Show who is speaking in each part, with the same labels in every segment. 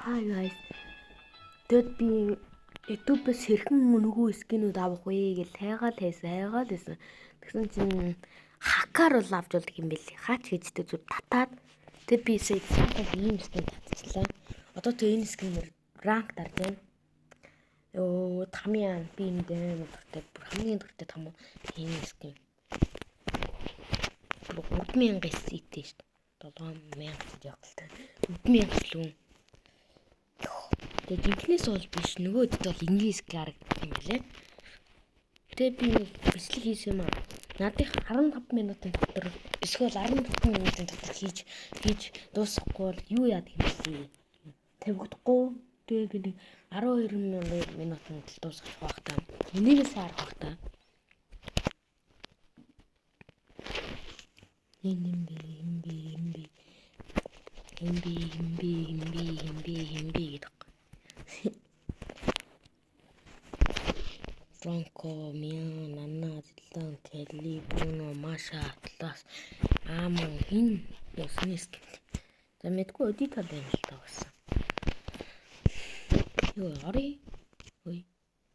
Speaker 1: Hi guys. Тэгэд би YouTube-с хэрхэн нөгөө скинүүд авах вэ гэж хайгаал байсан. Тэгсэн чинь хакаар бол авч болдог юм бэлээ. Хаач хийжтэй зүр татаад тэг би саяхан ийм скин татчихлаа. Одоо тэг энэ скинээр ранк дарж байна. Ёо тамяан би энэ дөрөвтэй хамгийн дөрөвтэй том ийм скин. 3000 SC-тэй шүү дээ. 7000 явахтай. 3000 лүү. Тэгээ жинхнээс бол биш нөгөөд бол инглиш харагдсан юм байлээ. Тэгээ би бичлэг хийсэн юм аа. Надад 15 минутын дотор эсвэл 15 минутын дотор хийж дуусахгүй бол юу яадаг юм бэ? Тавигдахгүй. Тэгээ би 12 минутанд дуусгах байх таа. Энийгээс харах байх таа. Химби гэдэг. Франко, Миан, Нана, Зилан, Телли, Бруно, Маша, Атлас, Амон, хин яснэск. За мэдгүй эдитор байна л таа болсон. Юу ари? Ой.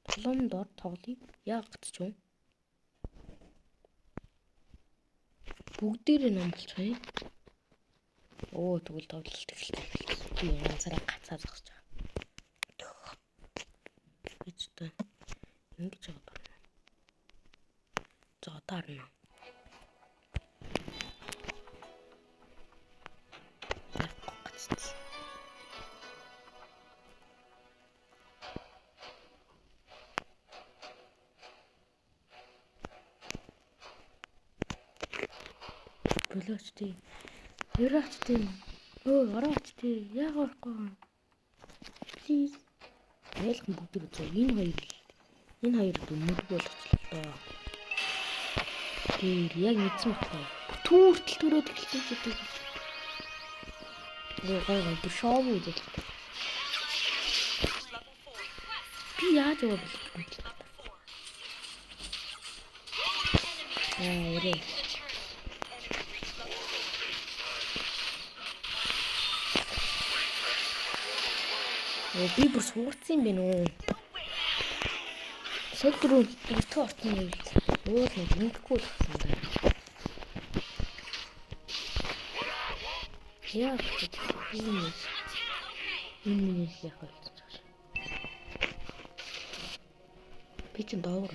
Speaker 1: Толон дор тоглоё. Яг ч юм. Бүгдээрээ номлохгүй. Оо тэгвэл тоглолт эхэлсэн. Би ганцаараа гацаа зогсож байгаа. Бичтэй. Ингэж байгаа. Зодаарна. Болоочтой. Яраачтой. Өө, ороочтой. Яг орохгүй. Please. Ялхан бүгд үзээ. Энэ хоёр дүмүдгүй болчихлоо. Тэр яг мэдсэн байна. Түүртэл төрөөд эхэлсэн ч гэдэг. Гой шоу үзэл. Би яаж яваа бэлтгэв. Ирээ. Би бүр суурцсан юм бэ нөө. Сэтгрүү өртөө орсон юм. Өөр нэг ингэхгүй л болсон байна. Яа. Энэ яг болчихж байгаа. Би ч доогор.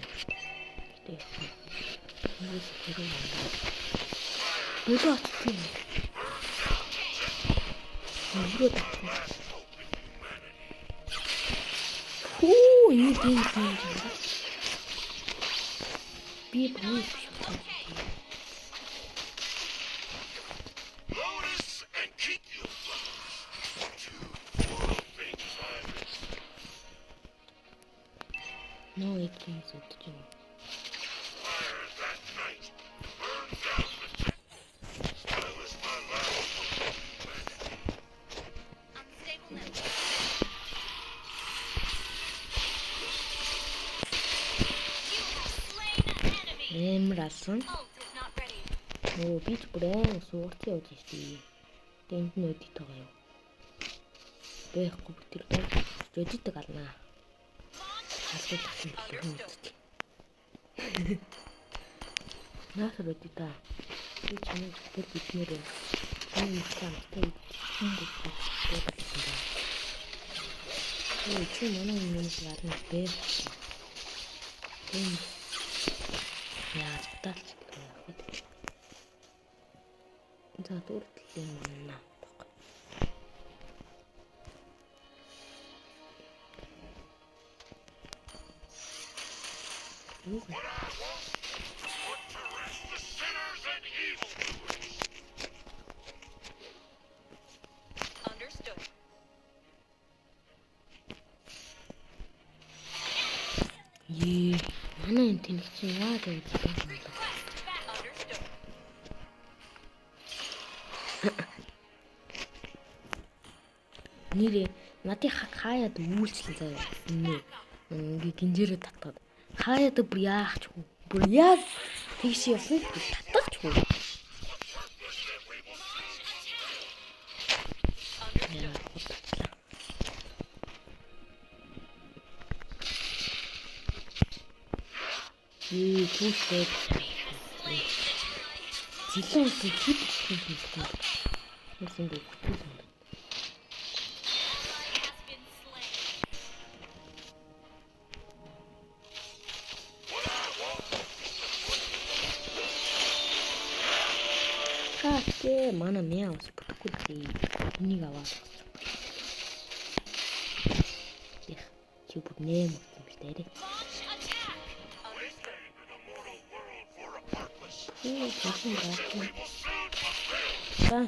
Speaker 1: Гэтэ. Нээс хэрэг юм. Бөлөө очсон. Бөлөө очсон. Энэ би бүү. No, it can't do. Эмрасан. Оо би ч бүрэн суурцсан явж штий. Тэнд нь өдит байгаа юу? Бэхгүй тэр өдитэг алнаа. Асуултсан билээ. Наасар өдитаа. Би чамд тэр биднэр энэ хамттай хингүүх гэсэн. Өө чи манай юм гарна бэ? Яа, талч яах. За дурдлын манна.
Speaker 2: Understood.
Speaker 1: Манай энэ тэнэг чинь яа гэж байна. Нэрээ надыг хаяад үйлчлэн заяа. Ингээ гинжээрээ татаад. Хаяад бүр яах ч вэ? Бүр яа тийш явсан татах ч вэ? Түүшээ. Зилэн хэд хэлсэн. Хэлсэн дээ. Хаач манай мяа ус бүтэхгүй дээ. Энийг аваад. Эх чи бүр нэм юм биш дээ.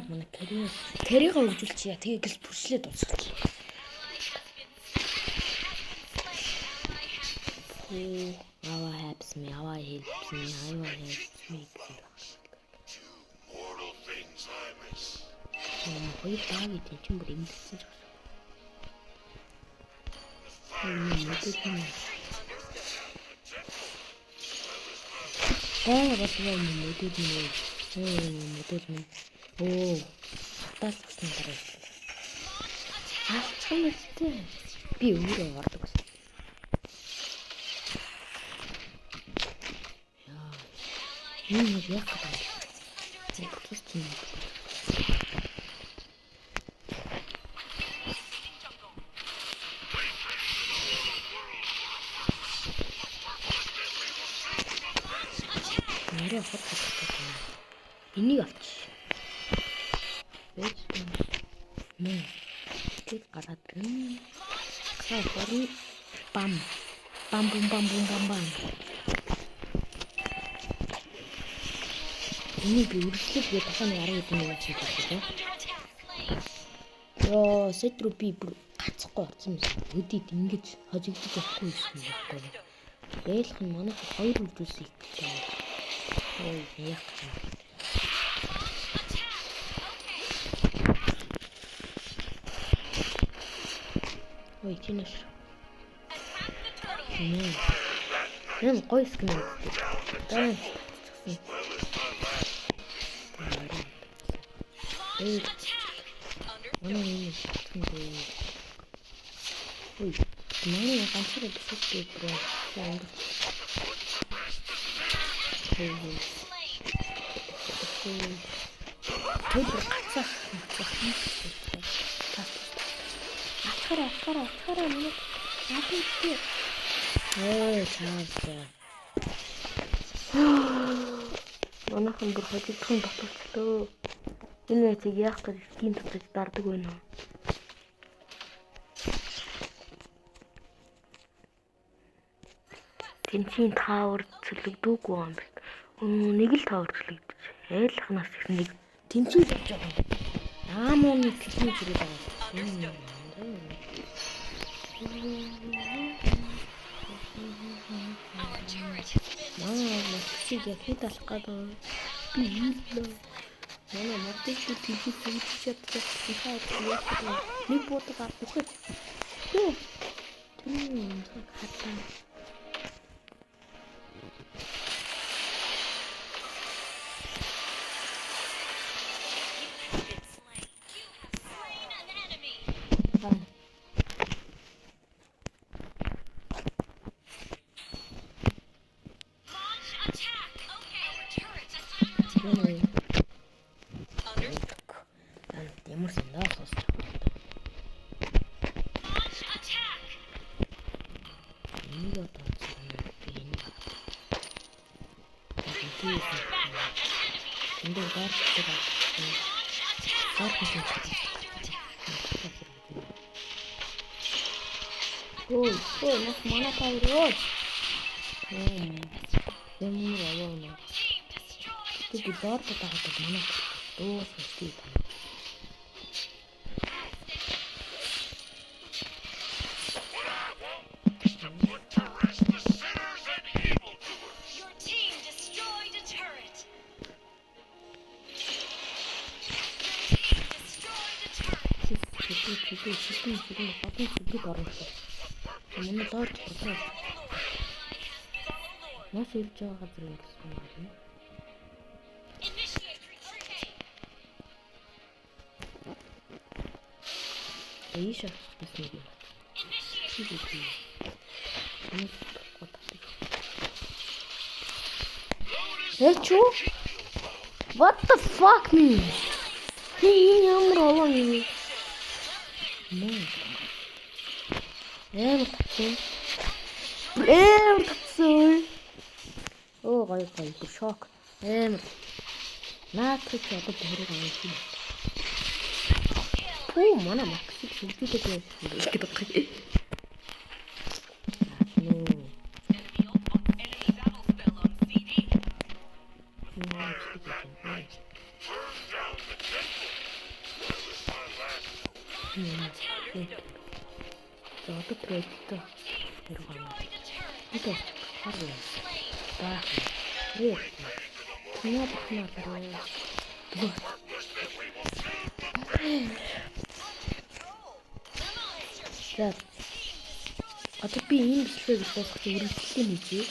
Speaker 1: Манай тэрийг хөгжүүлчихье. Тэгээ гэл бүрслээ дуусгах. Ава helps me. Хоёр дааг идэх чинь бүр имдсэн ч байна. Тасгсан дараа. Ачсан үстэй. Би өөрөө ордог гэсэн. Энэ яг хаа. Зүгтс чинь. Нэрээ хот. Энийг авч. Бэж. Мм. Тэг гараад гэн. Хаа бам. Бам. Энийг би үргэлжлүүлээд таханы арга гэдэг юм чи хэлээ. Ёо, сэтрүү би бүр гацхгүй орсон юм. Өдийд ингэж хожигдож явахгүй юм байна. Ээлх нь манайх хоёр үргэлжлүүлсэн юм. Ой, яах вэ? Ой, чинэш. Нэм гойс гэнэ. Дай. Ой. Манай ганцхан бисээ бро. Тэр гацах. Атхара минь. Атхи. Чааваа. Манайхан бүр хожигдсон батлуулчлаа. Энэ мэйцийг яах гэж тийм тутаж дардаг байна уу? Тэнцийн таавар цөлөгдөөгүй юм байна. Нэг л таавар цөлөгдөж. Айлхнаас их нэг тэнцүү болж байгаа юм. Аамууны тэхний зэрэг байгаа. Мачиг хэд алах гэдэг би хийлээ. Манай мартыг тийхийг хийчихээд байгаа. Нэг буудаг авахгүй. Юу? Хатаа. Ямар сандаа сонсож байгаа. Энийг одоо би энэ. Энд гар байгаа. Ой, нас манай тавроо. Ямар яваа. Тэг доор татаад манай дуусах. 지금 바쁜 집이 더럽어. 오늘 더 좋다. 나 실제가 들었어. 에이샤 무슨 얘기야? TVP. Чүү? What the fuck me? Ямар олон юм. Татсан. Оо гоё шок. Наатрич одоо бүрийг авах юм. Оо манай максик хилдэгтэй гэдэг байна. Одоо проекттой иргэнэ. Ito харна. Баах. Рээ. Тэнэ бахна гараа. За. Одоо би ийм бичлэгийг дуусгах үргэлжлэлээ хийжээ.